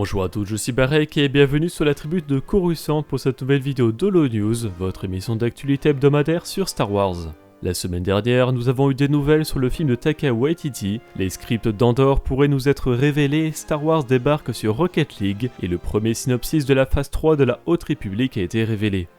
Bonjour à tous, je suis Barek et bienvenue sur la tribune de Coruscant pour cette nouvelle vidéo d'Holo News, votre émission d'actualité hebdomadaire sur Star Wars. La semaine dernière, nous avons eu des nouvelles sur le film de Taika Waititi, les scripts d'Andor pourraient nous être révélés, Star Wars débarque sur Rocket League et le premier synopsis de la phase 3 de la Haute République a été révélé.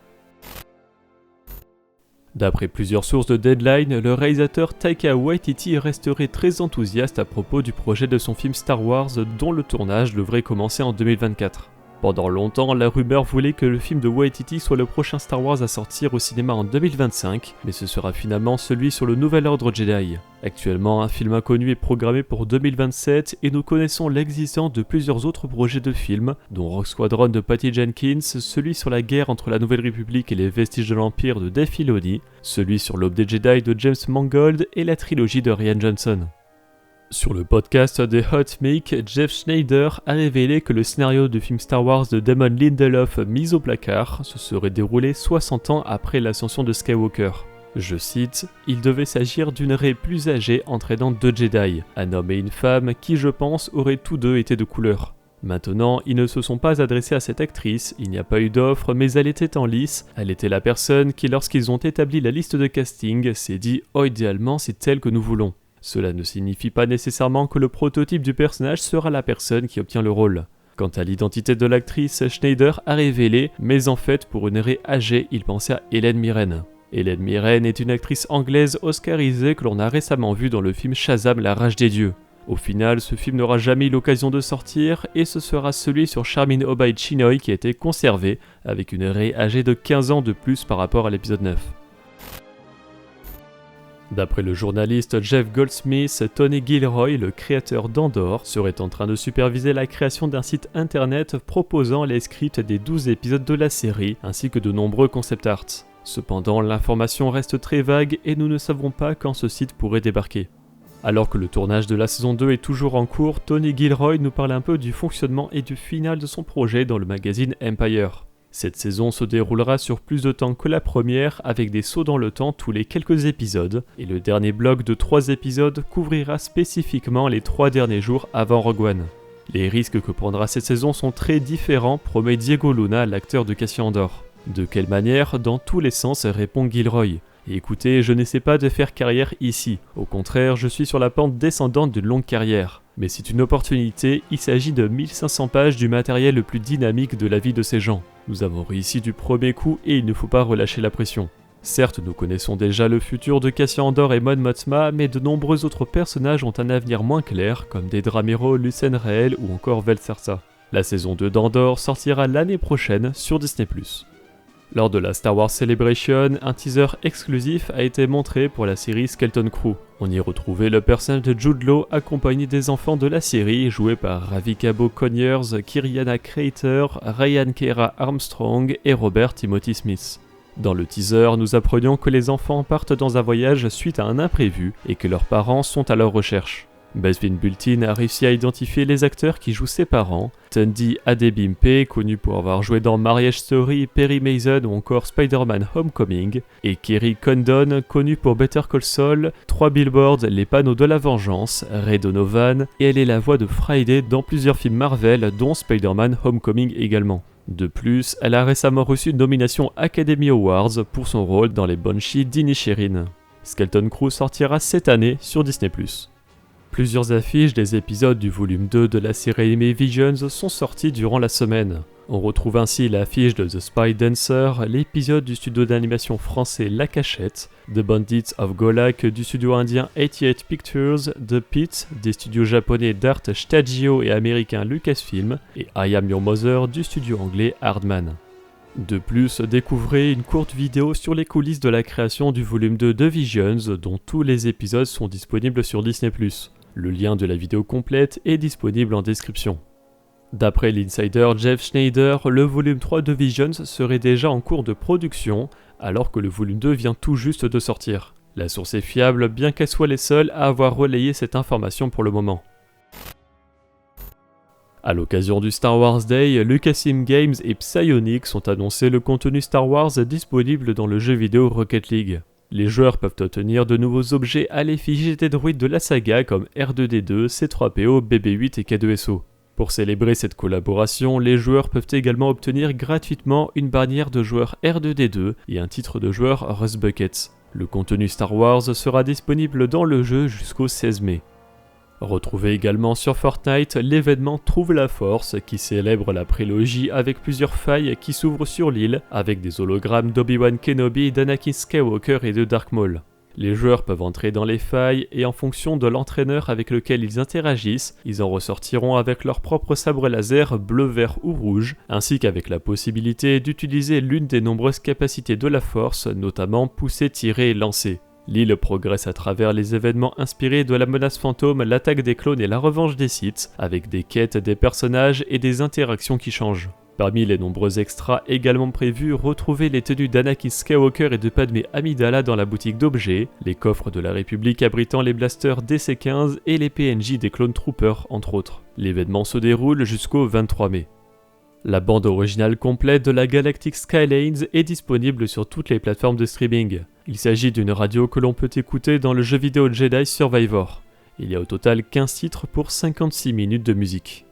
D'après plusieurs sources de Deadline, le réalisateur Taika Waititi resterait très enthousiaste à propos du projet de son film Star Wars dont le tournage devrait commencer en 2024. Pendant longtemps, la rumeur voulait que le film de Waititi soit le prochain Star Wars à sortir au cinéma en 2025, mais ce sera finalement celui sur le Nouvel Ordre Jedi. Actuellement, un film inconnu est programmé pour 2027 et nous connaissons l'existence de plusieurs autres projets de films, dont Rogue Squadron de Patty Jenkins, celui sur la guerre entre la Nouvelle République et les vestiges de l'Empire de Dave Filoni, celui sur l'Aube des Jedi de James Mangold et la trilogie de Rian Johnson. Sur le podcast des Hot Mic, Jeff Schneider a révélé que le scénario du film Star Wars de Damon Lindelof mis au placard se serait déroulé 60 ans après l'ascension de Skywalker. Je cite, « Il devait s'agir d'une Rey plus âgée entraînant deux Jedi, un homme et une femme qui, je pense, auraient tous deux été de couleur. Maintenant, ils ne se sont pas adressés à cette actrice, il n'y a pas eu d'offre, mais elle était en lice, elle était la personne qui, lorsqu'ils ont établi la liste de casting, s'est dit « Oh, idéalement, c'est elle que nous voulons ». Cela ne signifie pas nécessairement que le prototype du personnage sera la personne qui obtient le rôle. Quant à l'identité de l'actrice, Schneider a révélé, mais en fait pour une Rey âgée, il pensait à Hélène Mirren. Hélène Mirren est une actrice anglaise oscarisée que l'on a récemment vue dans le film Shazam, la rage des dieux. Au final, ce film n'aura jamais eu l'occasion de sortir et ce sera celui sur Charmin Obaid Chinoy qui a été conservé, avec une Rey âgée de 15 ans de plus par rapport à l'épisode 9. D'après le journaliste Jeff Goldsmith, Tony Gilroy, le créateur d'Andor, serait en train de superviser la création d'un site internet proposant les scripts des 12 épisodes de la série, ainsi que de nombreux concept arts. Cependant, l'information reste très vague et nous ne savons pas quand ce site pourrait débarquer. Alors que le tournage de la saison 2 est toujours en cours, Tony Gilroy nous parle un peu du fonctionnement et du final de son projet dans le magazine Empire. Cette saison se déroulera sur plus de temps que la première, avec des sauts dans le temps tous les quelques épisodes, et le dernier bloc de 3 épisodes couvrira spécifiquement les 3 derniers jours avant Rogue One. Les risques que prendra cette saison sont très différents, promet Diego Luna, l'acteur de Cassian Andor. De quelle manière? Dans tous les sens, répond Gilroy. Écoutez, je n'essaie pas de faire carrière ici. Au contraire, je suis sur la pente descendante d'une longue carrière. Mais c'est une opportunité, il s'agit de 1500 pages du matériel le plus dynamique de la vie de ces gens. Nous avons réussi du premier coup et il ne faut pas relâcher la pression. Certes, nous connaissons déjà le futur de Cassian Andor et Mon Mothma, mais de nombreux autres personnages ont un avenir moins clair, comme Dedramiro, Lucen Rael ou encore Vel Sersa. La saison 2 d'Andor sortira l'année prochaine sur Disney+. Lors de la Star Wars Celebration, un teaser exclusif a été montré pour la série Skeleton Crew. On y retrouvait le personnage de Jude Law accompagné des enfants de la série, joués par Ravi Cabo Conyers, Kiriana Crater, Ryan Kera Armstrong et Robert Timothy Smith. Dans le teaser, nous apprenions que les enfants partent dans un voyage suite à un imprévu et que leurs parents sont à leur recherche. Basvin Bulletin a réussi à identifier les acteurs qui jouent ses parents, Tundi Adebimpe, connu pour avoir joué dans Marriage Story, Perry Mason ou encore Spider-Man Homecoming, et Kerry Condon, connu pour Better Call Saul, 3 Billboards, Les Panneaux de la Vengeance, Ray Donovan, et elle est la voix de Friday dans plusieurs films Marvel, dont Spider-Man Homecoming également. De plus, elle a récemment reçu une nomination Academy Awards pour son rôle dans les Banshees d'Inisherin. Skeleton Crew sortira cette année sur Disney+. Plusieurs affiches des épisodes du volume 2 de la série animée Visions sont sorties durant la semaine. On retrouve ainsi l'affiche de The Spy Dancer, l'épisode du studio d'animation français La Cachette, The Bandits of Golak du studio indien 88 Pictures, The Pit des studios japonais d'Art Stagio et américains Lucasfilm, et I Am Your Mother du studio anglais Hardman. De plus, découvrez une courte vidéo sur les coulisses de la création du volume 2 de Visions, dont tous les épisodes sont disponibles sur Disney+. Le lien de la vidéo complète est disponible en description. D'après l'insider Jeff Schneider, le volume 3 de Visions serait déjà en cours de production, alors que le volume 2 vient tout juste de sortir. La source est fiable, bien qu'elle soit les seules à avoir relayé cette information pour le moment. A l'occasion du Star Wars Day, Lucasfilm Games et Psyonix ont annoncé le contenu Star Wars disponible dans le jeu vidéo Rocket League. Les joueurs peuvent obtenir de nouveaux objets à l'effigie des droïdes de la saga comme R2D2, C3PO, BB8 et K2SO. Pour célébrer cette collaboration, les joueurs peuvent également obtenir gratuitement une bannière de joueur R2D2 et un titre de joueur Rust Buckets. Le contenu Star Wars sera disponible dans le jeu jusqu'au 16 mai. Retrouvez également sur Fortnite l'événement Trouve la Force qui célèbre la prélogie avec plusieurs failles qui s'ouvrent sur l'île avec des hologrammes d'Obi-Wan Kenobi, d'Anakin Skywalker et de Darth Maul. Les joueurs peuvent entrer dans les failles et en fonction de l'entraîneur avec lequel ils interagissent, ils en ressortiront avec leur propre sabre laser bleu, vert ou rouge, ainsi qu'avec la possibilité d'utiliser l'une des nombreuses capacités de la force, notamment pousser, tirer et lancer. L'île progresse à travers les événements inspirés de la menace fantôme, l'attaque des clones et la revanche des Sith, avec des quêtes, des personnages et des interactions qui changent. Parmi les nombreux extras également prévus, retrouvez les tenues d'Anakin Skywalker et de Padmé Amidala dans la boutique d'objets, les coffres de la République abritant les blasters DC-15 et les PNJ des Clone Troopers entre autres. L'événement se déroule jusqu'au 23 mai. La bande originale complète de la Galactic Skylines est disponible sur toutes les plateformes de streaming. Il s'agit d'une radio que l'on peut écouter dans le jeu vidéo Jedi Survivor. Il y a au total 15 titres pour 56 minutes de musique.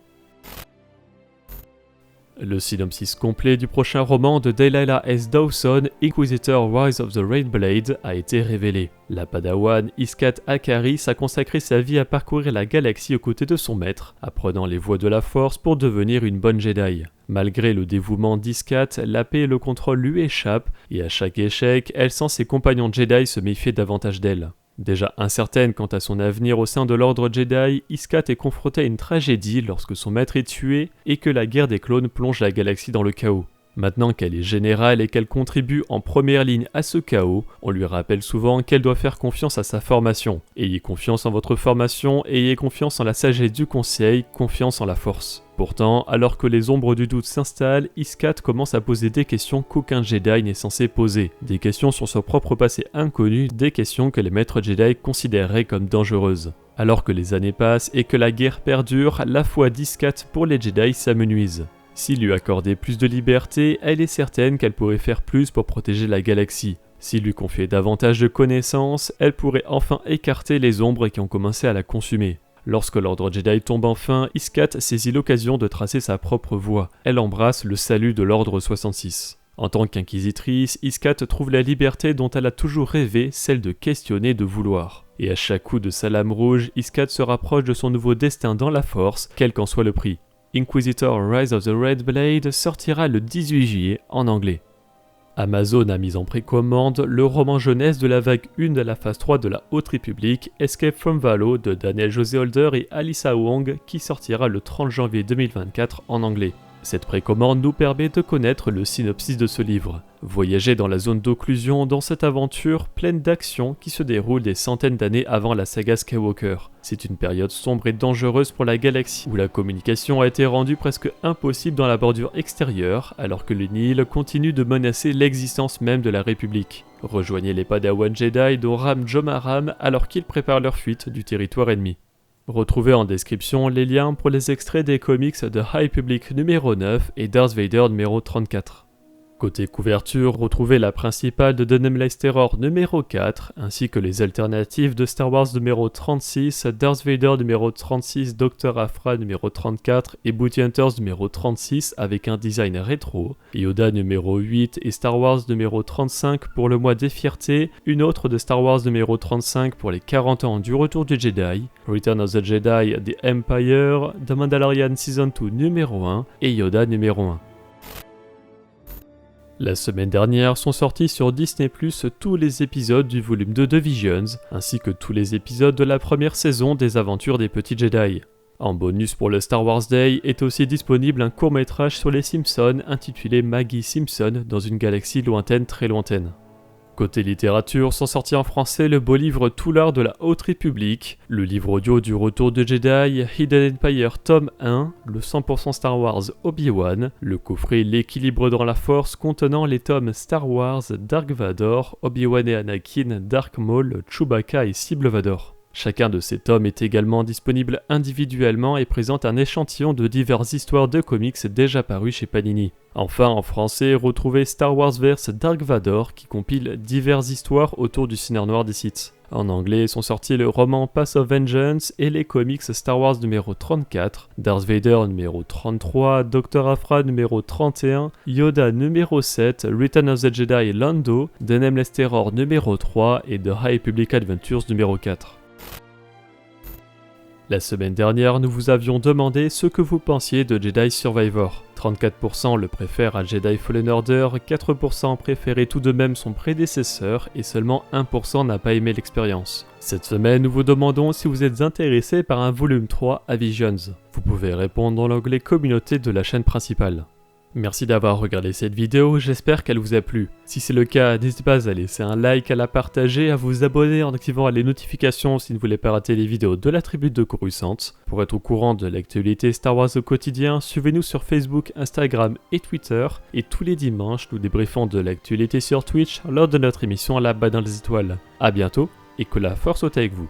Le synopsis complet du prochain roman de Delilah S. Dawson, Inquisitor Rise of the Red Blade, a été révélé. La padawan Iskat Akari a consacré sa vie à parcourir la galaxie aux côtés de son maître, apprenant les voies de la Force pour devenir une bonne Jedi. Malgré le dévouement d'Iskat, la paix et le contrôle lui échappent, et à chaque échec, elle sent ses compagnons Jedi se méfier davantage d'elle. Déjà incertaine quant à son avenir au sein de l'ordre Jedi, Iskat est confrontée à une tragédie lorsque son maître est tué et que la guerre des clones plonge la galaxie dans le chaos. Maintenant qu'elle est générale et qu'elle contribue en première ligne à ce chaos, on lui rappelle souvent qu'elle doit faire confiance à sa formation. Ayez confiance en votre formation, ayez confiance en la sagesse du conseil, confiance en la force. Pourtant, alors que les ombres du doute s'installent, Iskat commence à poser des questions qu'aucun Jedi n'est censé poser. Des questions sur son propre passé inconnu, des questions que les maîtres Jedi considéreraient comme dangereuses. Alors que les années passent et que la guerre perdure, la foi d'Iskat pour les Jedi s'amenuise. S'il lui accordait plus de liberté, elle est certaine qu'elle pourrait faire plus pour protéger la galaxie. S'il lui confiait davantage de connaissances, elle pourrait enfin écarter les ombres qui ont commencé à la consumer. Lorsque l'ordre Jedi tombe enfin, Iskat saisit l'occasion de tracer sa propre voie. Elle embrasse le salut de l'ordre 66. En tant qu'inquisitrice, Iskat trouve la liberté dont elle a toujours rêvé, celle de questionner, de vouloir. Et à chaque coup de sa lame rouge, Iskat se rapproche de son nouveau destin dans la Force, quel qu'en soit le prix. Inquisitor Rise of the Red Blade sortira le 18 juillet en anglais. Amazon a mis en précommande le roman jeunesse de la vague 1 de la phase 3 de la Haute République, Escape from Valo de Daniel José Holder et Alyssa Wong, qui sortira le 30 janvier 2024 en anglais. Cette précommande nous permet de connaître le synopsis de ce livre. Voyagez dans la zone d'occlusion dans cette aventure pleine d'action qui se déroule des centaines d'années avant la saga Skywalker. C'est une période sombre et dangereuse pour la galaxie, où la communication a été rendue presque impossible dans la bordure extérieure, alors que le Nihil continue de menacer l'existence même de la République. Rejoignez les Padawan Jedi dont Ram Jomaram alors qu'ils préparent leur fuite du territoire ennemi. Retrouvez en description les liens pour les extraits des comics de High Republic numéro 9 et Darth Vader numéro 34. Côté couverture, retrouvez la principale de The Nameless Terror numéro 4, ainsi que les alternatives de Star Wars numéro 36, Darth Vader numéro 36, Dr. Aphra numéro 34 et Bounty Hunters numéro 36 avec un design rétro, Yoda numéro 8 et Star Wars numéro 35 pour le mois des fiertés, une autre de Star Wars numéro 35 pour les 40 ans du retour du Jedi, Return of the Jedi, The Empire, The Mandalorian Season 2 numéro 1 et Yoda numéro 1. La semaine dernière sont sortis sur Disney+ tous les épisodes du volume 2 de Visions, ainsi que tous les épisodes de la première saison des aventures des petits Jedi. En bonus pour le Star Wars Day est aussi disponible un court-métrage sur les Simpsons intitulé Maggie Simpson dans une galaxie lointaine très lointaine. Côté littérature, sont sortis en français le beau livre Tout l'art de la Haute République, le livre audio du Retour de Jedi, Hidden Empire tome 1, le 100% Star Wars Obi-Wan, le coffret L'équilibre dans la Force contenant les tomes Star Wars Dark Vador, Obi-Wan et Anakin, Dark Maul, Chewbacca et Cible Vador. Chacun de ces tomes est également disponible individuellement et présente un échantillon de diverses histoires de comics déjà parues chez Panini. Enfin, en français, retrouvez Star Wars vs Dark Vador qui compile diverses histoires autour du scénar noir des Sith. En anglais sont sortis le roman Path of Vengeance et les comics Star Wars numéro 34, Darth Vader numéro 33, Dr. Aphra numéro 31, Yoda numéro 7, Return of the Jedi Lando, The Nameless Terror numéro 3 et The High Republic Adventures numéro 4. La semaine dernière, nous vous avions demandé ce que vous pensiez de Jedi Survivor. 34% le préfèrent à Jedi Fallen Order, 4% préféraient tout de même son prédécesseur et seulement 1% n'a pas aimé l'expérience. Cette semaine, nous vous demandons si vous êtes intéressé par un volume 3 à Visions. Vous pouvez répondre dans l'onglet communauté de la chaîne principale. Merci d'avoir regardé cette vidéo, j'espère qu'elle vous a plu. Si c'est le cas, n'hésitez pas à laisser un like, à la partager, à vous abonner en activant les notifications si vous ne voulez pas rater les vidéos de la tribu de Coruscant. Pour être au courant de l'actualité Star Wars au quotidien, suivez-nous sur Facebook, Instagram et Twitter. Et tous les dimanches, nous débriefons de l'actualité sur Twitch lors de notre émission Là-bas dans les étoiles. A bientôt et que la force soit avec vous.